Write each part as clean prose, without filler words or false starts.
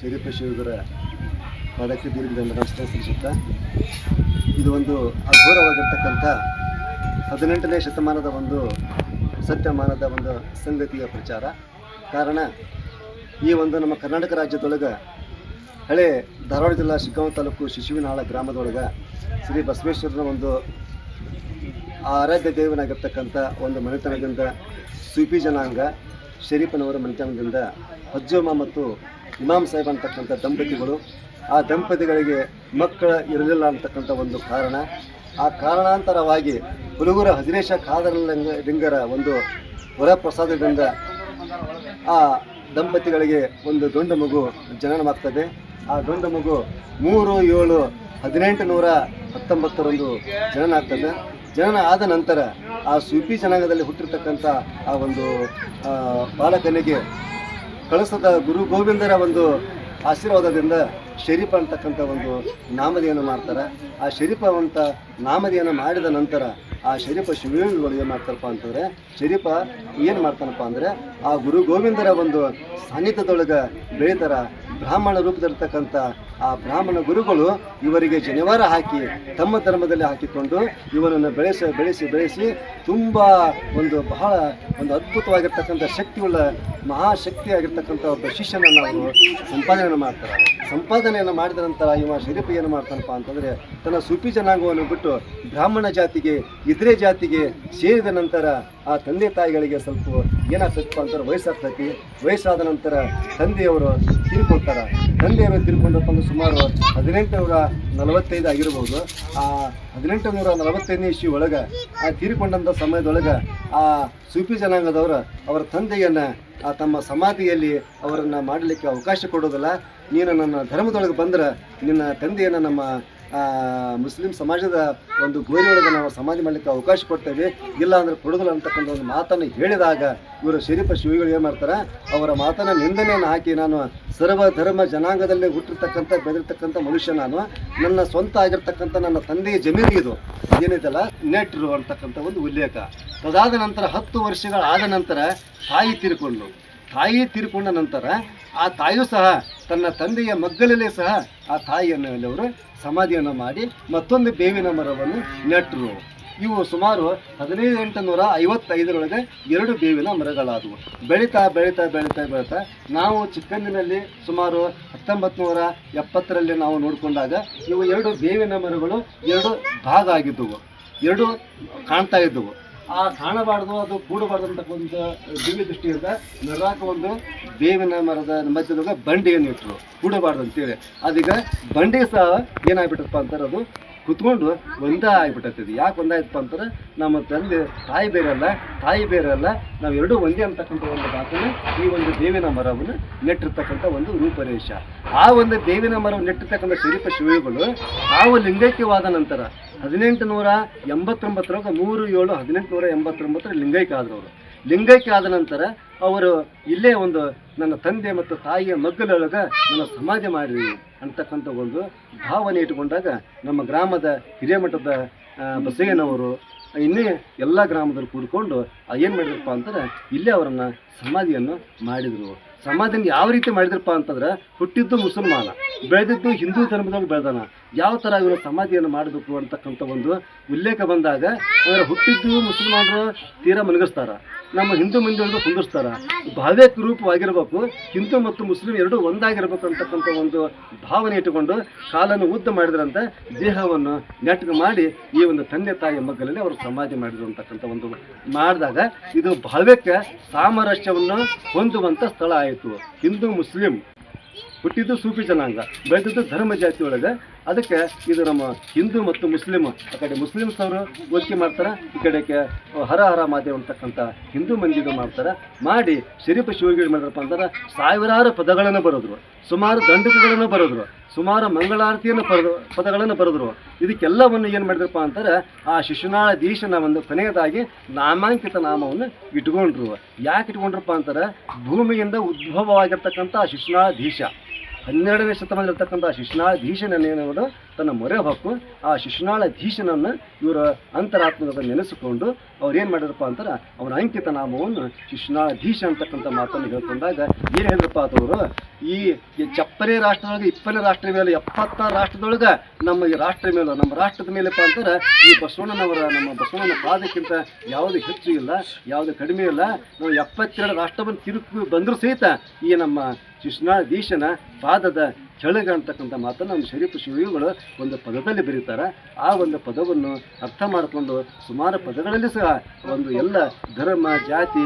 ಶರೀಫ ಶಿವಗರ ಪಾದಕ್ಕೆ ದೀರ್ಘ ನಮಸ್ಕಾರ ಸಲ್ಲಿಸುತ್ತಾ, ಇದು ಒಂದು ಅಘೋರವಾಗಿರ್ತಕ್ಕಂಥ 18ನೇ ಶತಮಾನದ ಒಂದು ಸತ್ಯಮಾನದ ಒಂದು ಸಂಗತಿಯ ಪ್ರಚಾರ. ಕಾರಣ, ಈ ಒಂದು ನಮ್ಮ ಕರ್ನಾಟಕ ರಾಜ್ಯದೊಳಗೆ ಹಳೆ ಧಾರವಾಡ ಜಿಲ್ಲಾ ಶಿಗ್ಗಾಂವ ತಾಲೂಕು ಶಿಶುವಿನಾಳ ಗ್ರಾಮದೊಳಗೆ ಶ್ರೀ ಬಸವೇಶ್ವರನ ಒಂದು ಆರಾಧ್ಯ ದೇವನಾಗಿರ್ತಕ್ಕಂಥ ಒಂದು ಮನೆತನದಿಂದ ಸೂಫಿ ಜನಾಂಗ ಶರೀಫನವರ ಮನೆತನದಿಂದ ಹಜ್ಜೋಮ ಮತ್ತು ಇಮಾಮ್ ಸಾಹೇಬ್ ಅಂತಕ್ಕಂಥ ದಂಪತಿಗಳು, ಆ ದಂಪತಿಗಳಿಗೆ ಮಕ್ಕಳ ಇರಲಿಲ್ಲ ಅಂತಕ್ಕಂಥ ಒಂದು ಕಾರಣ. ಆ ಕಾರಣಾಂತರವಾಗಿ ಹುಲಗೂರ ಹಜರೇಶ ಖಾದರ್ ಲಿಂಗರ ಒಂದು ವರಪ್ರಸಾದದಿಂದ ಆ ದಂಪತಿಗಳಿಗೆ ಒಂದು ಗಂಡು ಮಗು ಜನನವಾಗ್ತದೆ. ಆ ಗಂಡು ಮಗು 3/7/1819 ಜನನ ಆಗ್ತದೆ. ಜನನ ಆದ ನಂತರ ಆ ಸೂಫಿ ಜನಾಂಗದಲ್ಲಿ ಹುಟ್ಟಿರ್ತಕ್ಕಂಥ ಆ ಒಂದು ಬಾಲಕನಿಗೆ ಕಳಸದ ಗುರು ಗೋವಿಂದರ ಒಂದು ಆಶೀರ್ವಾದದಿಂದ ಶರೀಫ ಅಂತಕ್ಕಂಥ ಒಂದು ನಾಮಧೇಯನ್ನು ಮಾಡ್ತಾರೆ. ಆ ಶರೀಫ ಅಂತ ನಾಮಧೇಯನ್ನು ಮಾಡಿದ ನಂತರ ಆ ಶರೀಫ ಶಿವಯೋಗಿಗಳು ಏನು ಮಾಡ್ತಾರಪ್ಪ ಅಂತಂದರೆ, ಶರೀಫ ಏನು ಮಾಡ್ತಾನಪ್ಪ ಅಂದರೆ ಆ ಗುರು ಗೋವಿಂದರ ಒಂದು ಸಾನ್ನಿಧ್ಯದೊಳಗೆ ಬೆಳೀತಾರ. ಬ್ರಾಹ್ಮಣ ರೂಪದಲ್ಲಿರ್ತಕ್ಕಂಥ ಆ ಬ್ರಾಹ್ಮಣ ಗುರುಗಳು ಇವರಿಗೆ ಜನಿವಾರ ಹಾಕಿ ತಮ್ಮ ಧರ್ಮದಲ್ಲಿ ಹಾಕಿಕೊಂಡು ಇವನನ್ನು ಬೆಳೆಸಿ ತುಂಬ ಬಹಳ ಅದ್ಭುತವಾಗಿರ್ತಕ್ಕಂಥ ಶಕ್ತಿಯುಳ್ಳ ಮಹಾಶಕ್ತಿಯಾಗಿರ್ತಕ್ಕಂಥ ಒಬ್ಬ ಶಿಷ್ಯನನ್ನು ಅವರು ಸಂಪಾದನೆಯನ್ನು ಮಾಡಿದ ನಂತರ ಇವ ಶರೀಫ ಏನು ಮಾಡ್ತಾನಪ್ಪ ಅಂತಂದರೆ, ತನ್ನ ಸೂಫಿ ಜನಾಂಗವನ್ನು ಬಿಟ್ಟು ಬ್ರಾಹ್ಮಣ ಜಾತಿಗೆ ಇತರೆ ಜಾತಿಗೆ ಸೇರಿದ ನಂತರ ಆ ತಂದೆ ತಾಯಿಗಳಿಗೆ ಸ್ವಲ್ಪ ಏನಾಗ್ತದಪ್ಪ ಅಂತಾರೆ, ವಯಸ್ಸಾದ ನಂತರ ತಂದೆಯವರು ತೀರ್ಕೊಳ್ತಾರೆ. ತಂದೆಯವರು ತೀರ್ಕೊಂಡಪ್ಪ ಅಂದ್ರೆ ಸುಮಾರು 1845 ಆಗಿರ್ಬೋದು. ಆ 1845ನೇ ಇಸ್ವಿ ಒಳಗೆ ಆ ತೀರ್ಕೊಂಡಂಥ ಸಮಯದೊಳಗೆ ಆ ಸೂಫಿ ಜನಾಂಗದವರು ಅವರ ತಂದೆಯನ್ನು ತಮ್ಮ ಸಮಾಧಿಯಲ್ಲಿ ಅವರನ್ನು ಮಾಡಲಿಕ್ಕೆ ಅವಕಾಶ ಕೊಡೋದಿಲ್ಲ. ನೀನು ನನ್ನ ಧರ್ಮದೊಳಗೆ ಬಂದ್ರೆ ನಿನ್ನ ತಂದೆಯನ್ನು ನಮ್ಮ ಮುಸ್ಲಿಂ ಸಮಾಜದ ಒಂದು ಗೋರಿಯೊಳಗೆ ನಾವು ಸಮಾಧಿ ಮಾಡಲಿಕ್ಕೆ ಅವಕಾಶ ಕೊಡ್ತೇವೆ, ಇಲ್ಲ ಅಂದರೆ ಕೊಡೋದಿಲ್ಲ ಅಂತಕ್ಕಂಥ ಒಂದು ಮಾತನ್ನು ಹೇಳಿದಾಗ ಇವರು ಶರೀಫ ಶಿವಿಗಳು ಏನು ಮಾಡ್ತಾರೆ, ಅವರ ಮಾತನ್ನು ನಿಂದನೆಯನ್ನು ಹಾಕಿ, ನಾನು ಸರ್ವ ಧರ್ಮ ಜನಾಂಗದಲ್ಲೇ ಹುಟ್ಟಿರ್ತಕ್ಕಂಥ ಬೆಳೆದಿರ್ತಕ್ಕಂಥ ಮನುಷ್ಯ, ನಾನು ನನ್ನ ಸ್ವಂತ ಆಗಿರ್ತಕ್ಕಂಥ ನನ್ನ ತಂದೆಯ ಜಮೀನು ಇದು ಏನಿದೆಲ್ಲ ನೆಟ್ರು ಅಂತಕ್ಕಂಥ ಒಂದು ಉಲ್ಲೇಖ. ಅದಾದ ನಂತರ 10 ವರ್ಷಗಳಾದ ನಂತರ ತಾಯಿ ತೀರ್ಕೊಂಡ ನಂತರ ಆ ತಾಯಿಯೂ ಸಹ ತನ್ನ ತಂದೆಯ ಮಗ್ಗಲಲ್ಲೇ ಸಹ ಆ ತಾಯಿಯನ್ನು ಅವರು ಸಮಾಧಿಯನ್ನು ಮಾಡಿ ಮತ್ತೊಂದು ಬೇವಿನ ಮರವನ್ನು ನೆಟ್ಟರು. ಇವು ಸುಮಾರು 1855ರೊಳಗೆ 2 ಬೇವಿನ ಮರಗಳಾದವು. ಬೆಳೀತಾ ನಾವು ಚಿಕ್ಕಂದಿನಲ್ಲಿ ಸುಮಾರು 1970ರಲ್ಲಿ ನಾವು ನೋಡಿಕೊಂಡಾಗ ಇವು 2 ಬೇವಿನ ಮರಗಳು 2 ಭಾಗ ಆಗಿದ್ದವು, 2 ಕಾಣ್ತಾ ಇದ್ದವು. ಆ ಕಾಣಬಾರ್ದು, ಅದು ಕೂಡಬಾರ್ದು ಅಂತ ಒಂದು ದಿವ್ಯ ದೃಷ್ಟಿಯಿಂದ ನರಾಕ ಒಂದು ಬೇವಿನ ಮರದ ಮಧ್ಯದಾಗ ಬಂಡೆಯನ್ನು ಇಟ್ಟರು, ಕೂಡಬಾರ್ದು ಅಂತೇಳಿ. ಅದೀಗ ಬಂಡೆ ಸಹ ಏನಾಗ್ಬಿಟ್ಟಪ್ಪ ಅಂತಾರೆ, ಅದು ಕುತ್ಕೊಂಡು ಒಂದೇ ಆಗಿಬಿಟ್ಟೈತಿ. ಯಾಕೆ ಒಂದಾಯ್ತಪ್ಪ ಅಂತಾರೆ, ನಮ್ಮ ತಂದೆ ತಾಯಿ ಬೇರೆ ಅಲ್ಲ, ನಾವು ಎರಡೂ ಒಂದೇ ಅಂತಕ್ಕಂಥ ಒಂದು ಮಾತನ್ನು ಈ ಒಂದು ಬೇವಿನ ಮರವನ್ನು ನೆಟ್ಟಿರ್ತಕ್ಕಂಥ ಒಂದು ರೂಪರೇಷ. ಆ ಒಂದು ಬೇವಿನ ಮರವನ್ನು ನೆಟ್ಟಿರ್ತಕ್ಕಂಥ ಶರೀಫ ಶಿವಯೋಗಿಗಳು ತಾವು ಲಿಂಗೈಕ್ಯವಾದ ನಂತರ 1889 3/7/1889 ಲಿಂಗೈಕ್ಯ ಆದರು. ಅವರು ಲಿಂಗೈಕ್ಯ ಆದ ನಂತರ ಅವರು ಇಲ್ಲೇ ಒಂದು ನನ್ನ ತಂದೆ ಮತ್ತು ತಾಯಿಯ ಮಗ್ಗಲೊಳಗೆ ನನ್ನ ಸಮಾಧಿ ಮಾಡಿರಿ ಅಂತಕ್ಕಂಥ ಒಂದು ಭಾವನೆ ಇಟ್ಟುಕೊಂಡಾಗ ನಮ್ಮ ಗ್ರಾಮದ ಹಿರೇಮಠದ ಬಸಯ್ಯನವರು ಇನ್ನೇ ಎಲ್ಲ ಗ್ರಾಮದಲ್ಲಿ ಕೂಡಿಕೊಂಡು ಏನು ಮಾಡಿದ್ರಪ್ಪ ಅಂತಾರೆ, ಇಲ್ಲೇ ಅವರನ್ನು ಸಮಾಧಿಯನ್ನು ಮಾಡಿದರು. ಸಮಾಧಿಯನ್ನು ಯಾವ ರೀತಿ ಮಾಡಿದ್ರಪ್ಪ ಅಂತಂದ್ರೆ, ಹುಟ್ಟಿದ್ದು ಮುಸಲ್ಮಾನ, ಬೆಳೆದಿದ್ದು ಹಿಂದೂ ಧರ್ಮದಲ್ಲಿ ಬೆಳೆದಾನ, ಯಾವ ಥರ ಇವರ ಸಮಾಧಿಯನ್ನು ಮಾಡಬೇಕು ಅಂತಕ್ಕಂಥ ಒಂದು ಉಲ್ಲೇಖ ಬಂದಾಗ, ಅಂದರೆ ಹುಟ್ಟಿದ್ದು ಮುಸಲ್ಮಾನರು ತೀರಾ ಮಲಗಿಸ್ತಾರ, ನಮ್ಮ ಹಿಂದೂ ಮಂದಿಯೊಂದು ಕುಂದಿಸ್ತಾರ, ಭಾವ್ಯಕ ರೂಪವಾಗಿರಬೇಕು, ಹಿಂದೂ ಮತ್ತು ಮುಸ್ಲಿಂ ಎರಡೂ ಒಂದಾಗಿರ್ಬೇಕು ಅಂತಕ್ಕಂಥ ಒಂದು ಭಾವನೆ ಇಟ್ಟುಕೊಂಡು ಕಾಲನ್ನು ಉದ್ದ ಮಾಡಿದ್ರಂತೆ, ದೇಹವನ್ನು ನೆಟ್ಟಗೆ ಮಾಡಿ ಈ ಒಂದು ತಂದೆ ತಾಯಿಯ ಮಗ್ಗಲಲ್ಲಿ ಅವರು ಸಮಾಧಿ ಮಾಡಿದ್ರು ಅಂತಕ್ಕಂಥ ಒಂದು ಮಾಡಿದಾಗ ಇದು ಭಾವ್ಯಕ್ಕೆ ಸಾಮರಸ್ಯವನ್ನು ಹೊಂದುವಂಥ ಸ್ಥಳ ಆಯಿತು. ಹಿಂದೂ ಮುಸ್ಲಿಂ ಹುಟ್ಟಿದ್ದು ಸೂಫಿ ಜನಾಂಗ, ಬೆಳೆದಿದ್ದು ಧರ್ಮ ಜಾತಿಯೊಳಗೆ. ಅದಕ್ಕೆ ಇದು ನಮ್ಮ ಹಿಂದೂ ಮತ್ತು ಮುಸ್ಲಿಮ್, ಆ ಕಡೆ ಮುಸ್ಲಿಮ್ಸ್ ಅವರು ಒತ್ತಿಗೆ ಮಾಡ್ತಾರೆ, ಈ ಕಡೆಗೆ ಹರ ಮಾದೇವ್ ಅಂತಕ್ಕಂಥ ಹಿಂದೂ ಮಂದಿಗೂ ಮಾಡ್ತಾರೆ. ಮಾಡಿ ಶರೀಫ ಶಿವಯೋಗಿಗಳು ಮಾಡಿದ್ರಪ್ಪ ಅಂದ್ರೆ ಸಾವಿರಾರು ಪದಗಳನ್ನು ಬರೆದ್ರು, ಸುಮಾರು ದಂಡಕಗಳನ್ನು ಬರೆದ್ರು, ಸುಮಾರು ಮಂಗಳಾರತಿಯನ್ನು ಪದಗಳನ್ನು ಬರೆದ್ರು. ಇದಕ್ಕೆಲ್ಲವನ್ನು ಏನು ಮಾಡಿದ್ರಪ್ಪ ಅಂತಾರೆ, ಆ ಶಿಶುನಾಳಧೀಶನ ಒಂದು ಕೊನೆಯದಾಗಿ ನಾಮಾಂಕಿತ ನಾಮವನ್ನು ಇಟ್ಕೊಂಡ್ರು. ಯಾಕೆ ಇಟ್ಕೊಂಡ್ರಪ್ಪ ಅಂತಾರೆ, ಭೂಮಿಯಿಂದ ಉದ್ಭವವಾಗಿರ್ತಕ್ಕಂಥ ಆ ಶಿಶುನಾಳಧೀಶ 12ನೇ ಶತಮಾನದಲ್ಲಿರ್ತಕ್ಕಂಥ ಶಿಶುನಾಳಧೀಶನನ್ನೇನವರು ತನ್ನ ಮೊರೆ ಹೊಕ್ಕು ಆ ಶಿಶುನಾಳಧೀಶನನ್ನು ಇವರು ಅಂತರಾತ್ಮದಲ್ಲಿ ನೆನೆಸಿಕೊಂಡು ಅವ್ರು ಏನು ಮಾಡಿದ್ರಪ್ಪ ಅಂತಾರೆ ಅವನ ಅಂಕಿತ ನಾಮವನ್ನು ಶಿಶುನಾಳಧೀಶ ಅಂತಕ್ಕಂಥ ಮಾತನ್ನು ಹೇಳ್ಕೊಂಡಾಗ ಏನು ಹೇಳಿದ್ರಪ್ಪ ಅದವರು ಈ ಚಪ್ಪರೆ ರಾಷ್ಟ್ರದೊಳಗೆ 20 ರಾಷ್ಟ್ರ ಮೇಲೆ 76 ರಾಷ್ಟ್ರದೊಳಗೆ ನಮ್ಮ ಈ ರಾಷ್ಟ್ರ ಮೇಲೆ ನಮ್ಮ ರಾಷ್ಟ್ರದ ಮೇಲೆಪ್ಪ ಅಂತಾರೆ ಈ ನಮ್ಮ ಬಸವಣ್ಣನ ಪಾದಕ್ಕಿಂತ ಯಾವುದು ಹೆಚ್ಚು ಇಲ್ಲ, ಯಾವುದು ಕಡಿಮೆ ಇಲ್ಲ. ನಾವು 72 ರಾಷ್ಟ್ರವನ್ನು ತಿರುಗಿ ಬಂದರೂ ಸಹಿತ ಈ ನಮ್ಮ ಶಿಶುನಾಳಧೀಶನ ಪಾದದ ಕೆಳಗೆ ಅಂತಕ್ಕಂಥ ಮಾತನ್ನು ನಮ್ಮ ಶರೀಫ್ ಶಿವಯುಗಳು ಒಂದು ಪದದಲ್ಲಿ ಬರೀತಾರೆ. ಆ ಒಂದು ಪದವನ್ನು ಅರ್ಥ ಮಾಡಿಕೊಂಡು ಸುಮಾರು ಪದಗಳಲ್ಲಿ ಸಹ ಒಂದು ಎಲ್ಲ ಧರ್ಮ ಜಾತಿ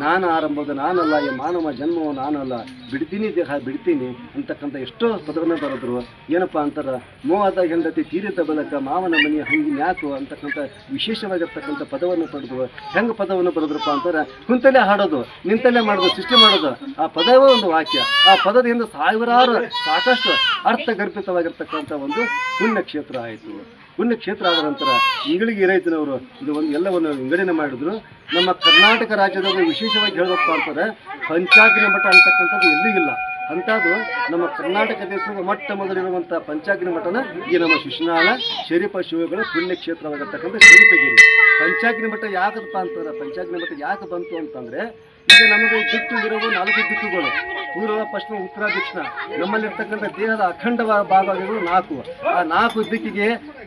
ನಾನು ಆರಂಭದ ನಾನಲ್ಲ, ಈ ಮಾನವ ಜನ್ಮವು ನಾನಲ್ಲ, ಬಿಡ್ತೀನಿ ದೇಹ ಬಿಡ್ತೀನಿ ಅಂತಕ್ಕಂಥ ಎಷ್ಟೋ ಪದವನ್ನು ಬರೆದ್ರು. ಏನಪ್ಪ ಅಂತಾರೆ, ಮೋಹದ ಹೆಂಡತಿ ತೀರಿದ ಬಳಕ ಮಾವನ ಮನೆಯ ಹಂಗಿನ್ಯಾಕು ಅಂತಕ್ಕಂಥ ವಿಶೇಷವಾಗಿರ್ತಕ್ಕಂಥ ಪದವನ್ನು ಪಡೆದು ಹೆಂಗೆ ಪದವನ್ನು ಬರೆದ್ರಪ್ಪ ಅಂತಾರೆ, ಕುಂತಲ್ಲೇ ಹಾಡೋದು ನಿಂತಲ್ಲೇ ಮಾಡೋದು ಸೃಷ್ಟಿ ಮಾಡೋದು. ಆ ಪದವೇ ಒಂದು ವಾಕ್ಯ. ಆ ಪದದಿಂದ ಸಾವಿರಾರು ಸಾಕಷ್ಟು ಅರ್ಥಗರ್ಭಿತವಾಗಿರ್ತಕ್ಕಂಥ ಒಂದು ಪುಣ್ಯಕ್ಷೇತ್ರ ಆಯಿತು. ಪುಣ್ಯಕ್ಷೇತ್ರ ಆದ ನಂತರ ಇಂಗಳಿಗೆ ರೈತನವರು ಇದು ಒಂದು ಎಲ್ಲವನ್ನು ವಿಂಗಡಣೆ ಮಾಡಿದ್ರು. ನಮ್ಮ ಕರ್ನಾಟಕ ರಾಜ್ಯದಾಗ ವಿಶೇಷವಾಗಿ ಹೇಳಬೇಕಪ್ಪ ಅಂತಾರೆ ಪಂಚಾಗ್ನಿ ಮಠ ಅಂತಕ್ಕಂಥದ್ದು ಎಲ್ಲೂ ಇಲ್ಲ. ಅಂಥದ್ದು ನಮ್ಮ ಕರ್ನಾಟಕ ದೇಶದ ಮೊಟ್ಟ ಮೊದಲಿರುವಂಥ ಪಂಚಾಗ್ನಿ ಮಠನ ಈ ನಮ್ಮ ಶಿಶುನಾಳ ಶರೀಫ ಶಿವಗಳ ಪುಣ್ಯಕ್ಷೇತ್ರವಾಗಿರ್ತಕ್ಕಂಥ ಶರೀಫಗಿರಿ. ಪಂಚಾಗ್ನಿ ಮಠ ಯಾಕಪ್ಪ ಅಂತಾರೆ, ಪಂಚಾಗ್ನಿ ಮಠ ಯಾಕೆ ಬಂತು ಅಂತಂದರೆ ಈಗ ನಮಗೆ ದಿಕ್ಕು ಇರುವ 4 ದಿಕ್ಕುಗಳು, ಪೂರ್ವ ಪಶ್ಚಿಮ ಉತ್ತರ ದಕ್ಷಿಣ. ನಮ್ಮಲ್ಲಿರ್ತಕ್ಕಂಥ ದೇಹದ ಅಖಂಡ ಭಾಗಗಳು 4. ಆ 4 ದಿಕ್ಕಿಗೆ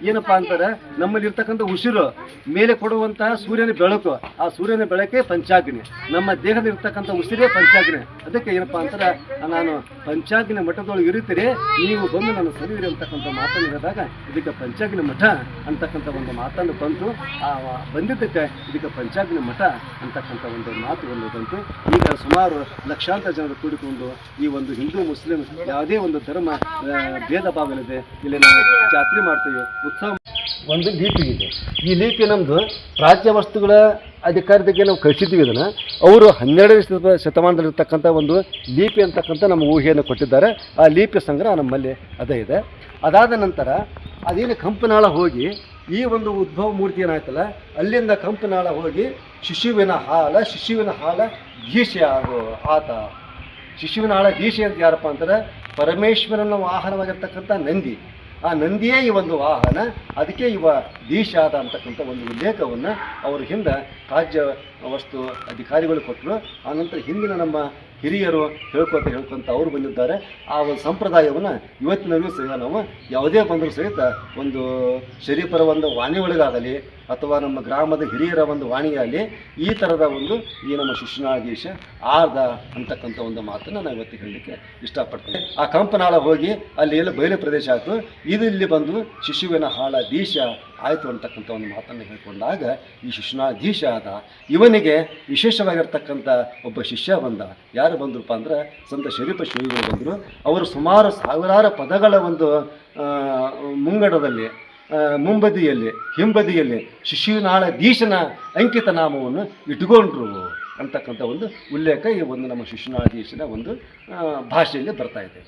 ಏನಪ್ಪಾ ಅಂತಾರೆ ನಮ್ಮಲ್ಲಿರ್ತಕ್ಕಂಥ ಉಸಿರು ಮೇಲೆ ಕೊಡುವಂತಹ ಸೂರ್ಯನ ಬೆಳಕು, ಆ ಸೂರ್ಯನ ಬೆಳಕೆ ಪಂಚಾಗ್ನಿ. ನಮ್ಮ ದೇಹದಲ್ಲಿರ್ತಕ್ಕಂಥ ಉಸಿರೇ ಪಂಚಾಗ್ನಿ. ಅದಕ್ಕೆ ಏನಪ್ಪಾ ಅಂತಾರೆ ನಾನು ಪಂಚಾಗ್ನಿ ಮಠದೊಳಗೆ ಇರುತ್ತೀರಿ, ನೀವು ಬಂದು ನನ್ನ ಸರಿಯಿರಿ ಅಂತಕ್ಕಂಥ ಮಾತನ್ನು ಹೇಳಿದಾಗ ಇದಕ್ಕೆ ಪಂಚಾಗ್ನಿ ಮಠ ಅಂತಕ್ಕಂಥ ಒಂದು ಮಾತನ್ನು ಬಂತು. ಆ ಬಂದಿದ್ದಕ್ಕೆ ಇದಕ್ಕೆ ಪಂಚಾಗ್ನಿ ಮಠ ಅಂತಕ್ಕಂಥ ಒಂದು ಮಾತು ಬಂತು. ಈಗ ಸುಮಾರು ಲಕ್ಷಾಂತರ ಜನರು ಕೂಡಿಕೊಂಡು ಈ ಒಂದು ಹಿಂದೂ ಮುಸ್ಲಿಂ ಯಾವುದೇ ಒಂದು ಧರ್ಮ ಭೇದ ಭಾವ ಇಲ್ಲದೆ ಇಲ್ಲಿ ನಾವು ಜಾತ್ರೆ ಮಾಡ್ತೀವಿ. ಉತ್ಸವ ಒಂದು ಲಿಪಿ ಇದೆ. ಈ ಲಿಪಿ ನಮ್ಮದು ಪ್ರಾಚ್ಯ ವಸ್ತುಗಳ ಅಧಿಕಾರಕ್ಕೆ ನಾವು ಕಳಿಸಿದ್ದೀವಿ. ಇದನ್ನು ಅವರು 12ನೇ ಶತಮಾನದಲ್ಲಿರ್ತಕ್ಕಂಥ ಒಂದು ಲಿಪಿ ಅಂತಕ್ಕಂಥ ನಮ್ಮ ಊಹೆಯನ್ನು ಕೊಟ್ಟಿದ್ದಾರೆ. ಆ ಲಿಪಿ ಸಂಗ್ರಹ ನಮ್ಮಲ್ಲಿ ಅದೇ ಇದೆ. ಅದಾದ ನಂತರ ಅದೇನು ಕಂಪನಾಳ ಹೋಗಿ ಈ ಒಂದು ಉದ್ಭವ ಮೂರ್ತಿ ಏನಾಯ್ತಲ್ಲ ಅಲ್ಲಿಂದ ಕಂಪನಾಳ ಹೋಗಿ ಶಿಶುವಿನ ಹಾಲ ಧೀಶೆ ಆಗೋ ಆತ. ಶಿಶುವಿನ ಹಾಳ ಧೀಶೆ ಅಂತ ಯಾರಪ್ಪ ಅಂತಾರೆ ಪರಮೇಶ್ವರನ ವಾಹನವಾಗಿರ್ತಕ್ಕಂಥ ನಂದಿ. ಆ ನಂದಿಯೇ ಈ ಒಂದು ವಾಹನ, ಅದಕ್ಕೆ ಇವ ಧೀಶ ಆದ ಅಂತಕ್ಕಂಥ ಒಂದು ಉಲ್ಲೇಖವನ್ನು ಅವರು ಹಿಂದೆ ರಾಜ್ಯ ವಸ್ತು ಅಧಿಕಾರಿಗಳು ಕೊಟ್ಟರು. ಆನಂತರ ಹಿಂದಿನ ನಮ್ಮ ಹಿರಿಯರು ಹೇಳ್ಕೊಂತ ಅವರು ಬಂದಿದ್ದಾರೆ. ಆ ಒಂದು ಸಂಪ್ರದಾಯವನ್ನು ಇವತ್ತಿನಲ್ಲೂ ಸಹ ನಾವು ಯಾವುದೇ ಬಂದರೂ ಸಹಿತ ಒಂದು ಶರೀಫರ ಒಂದು ವಾಣಿ ಒಳಗಾಗಲಿ ಅಥವಾ ನಮ್ಮ ಗ್ರಾಮದ ಹಿರಿಯರ ಒಂದು ವಾಣಿಯಾಗಲಿ ಈ ಥರದ ಒಂದು ಈ ನಮ್ಮ ಶಿಶುನಾಳಧೀಶ ಆದ ಅಂತಕ್ಕಂಥ ಒಂದು ಮಾತನ್ನು ನಾವು ಇವತ್ತು ಹೇಳಲಿಕ್ಕೆ ಇಷ್ಟಪಡ್ತೇವೆ. ಆ ಕಂಪನಾಳ ಹೋಗಿ ಅಲ್ಲಿ ಎಲ್ಲ ಬಯಲು ಪ್ರದೇಶ ಆಯಿತು, ಇದು ಇಲ್ಲಿ ಬಂದು ಶಿಶುವಿನ ಹಾಳ ಧೀಶ ಆಯಿತು ಅಂತಕ್ಕಂಥ ಒಂದು ಮಾತನ್ನು ಹೇಳ್ಕೊಂಡಾಗ ಈ ಶಿಶುನಾಳಧೀಶ ಆದ. ಇವನಿಗೆ ವಿಶೇಷವಾಗಿರ್ತಕ್ಕಂಥ ಒಬ್ಬ ಶಿಷ್ಯ ಬಂದ. ಯಾರು ಬಂದ್ರಪ್ಪ ಅಂದ್ರೆ ಸಂತ ಶರೀಫ ಶಿವಗಳು ಬಂದರು. ಅವರು ಸುಮಾರು ಸಾವಿರಾರು ಪದಗಳ ಒಂದು ಮುಂಗಡದಲ್ಲಿ ಮುಂಬದಿಯಲ್ಲಿ ಹಿಂಬದಿಯಲ್ಲಿ ಶಿಶುನಾಳಧೀಶನ ಅಂಕಿತ ನಾಮವನ್ನು ಇಟ್ಕೊಂಡ್ರು ಅಂತಕ್ಕಂಥ ಒಂದು ಉಲ್ಲೇಖ ಈ ಒಂದು ನಮ್ಮ ಶಿಶುನಾಳಧೀಶನ ಒಂದು ಭಾಷೆಯಲ್ಲಿ ಬರ್ತಾ ಇದೆ.